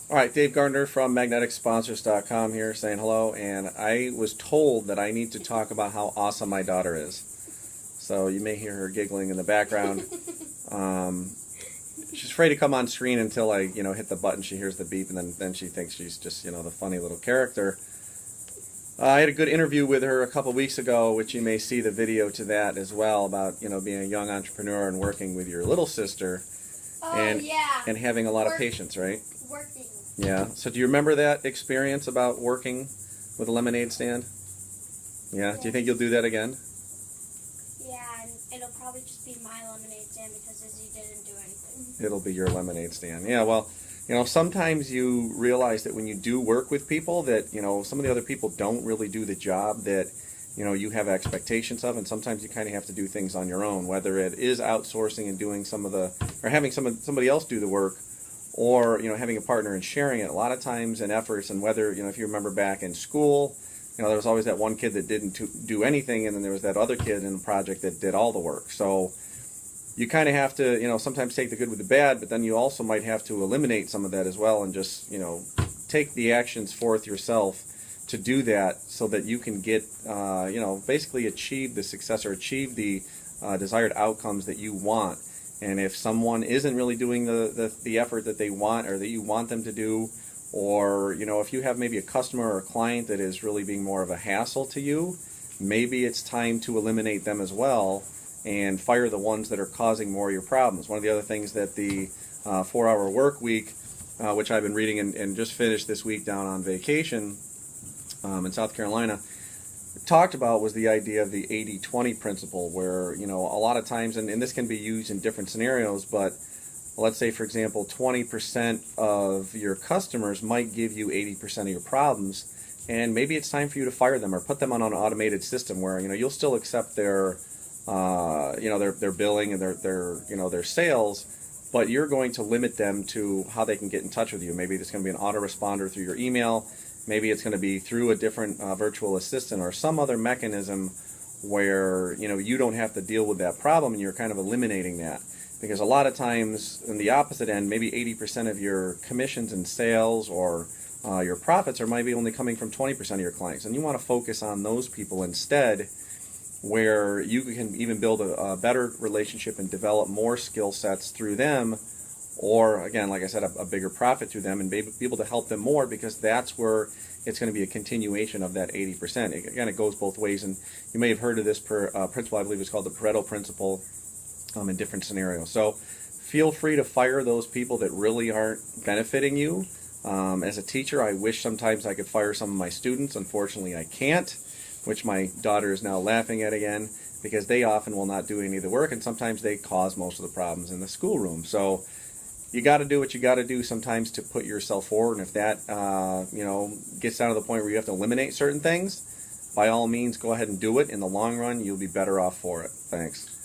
All right, Dave Gardner from MagneticSponsors.com here saying hello, and I was told that I need to talk about how awesome my daughter is. So you may hear her giggling in the background. She's afraid to come on screen until I, hit the button. She hears the beep, and then she thinks she's just, the funny little character. I had a good interview with her a couple weeks ago, which you may see the video to that as well, about, being a young entrepreneur and working with your little sister. Oh, yeah. And having a lot of patience, right? Working. Yeah. So do you remember that experience about working with a lemonade stand? Yeah. Do you think you'll do that again? Yeah, and it'll probably just be my lemonade stand because Izzy didn't do anything. It'll be your lemonade stand. Yeah, well, sometimes you realize that when you do work with people that, some of the other people don't really do the job that, you have expectations of, and sometimes you kind of have to do things on your own, whether it is outsourcing and doing or having somebody else do the work, or, having a partner and sharing it. A lot of times in efforts, and whether, if you remember back in school, there was always that one kid that didn't do anything, and then there was that other kid in the project that did all the work. So you kind of have to, sometimes take the good with the bad, but then you also might have to eliminate some of that as well and just, take the actions forth yourself to do that so that you can get, basically achieve the success or achieve the desired outcomes that you want. And if someone isn't really doing the effort that they want or that you want them to do, or, if you have maybe a customer or a client that is really being more of a hassle to you, maybe it's time to eliminate them as well and fire the ones that are causing more of your problems. One of the other things that the 4-hour work week, which I've been reading and just finished this week down on vacation in South Carolina, talked about was the idea of the 80-20 principle, where, a lot of times, and this can be used in different scenarios, but let's say, for example, 20% of your customers might give you 80% of your problems, and maybe it's time for you to fire them or put them on an automated system where, you'll still accept their billing and their sales, but you're going to limit them to how they can get in touch with you. Maybe it's going to be an autoresponder through your email. Maybe it's going to be through a different virtual assistant or some other mechanism where, you don't have to deal with that problem, and you're kind of eliminating that. Because a lot of times, in the opposite end, maybe 80% of your commissions and sales or your profits are maybe only coming from 20% of your clients. And you want to focus on those people instead, where you can even build a better relationship and develop more skill sets through them, or, again, like I said, a bigger profit through them, and be able to help them more, because that's where it's going to be a continuation of that 80%. Again, it goes both ways, and you may have heard of this principle. I believe it's called the Pareto Principle in different scenarios. So feel free to fire those people that really aren't benefiting you. As a teacher, I wish sometimes I could fire some of my students. Unfortunately, I can't, which my daughter is now laughing at again, because they often will not do any of the work, and sometimes they cause most of the problems in the schoolroom. So you got to do what you got to do sometimes to put yourself forward, and if that gets down to the point where you have to eliminate certain things, by all means, go ahead and do it. In the long run, you'll be better off for it. Thanks.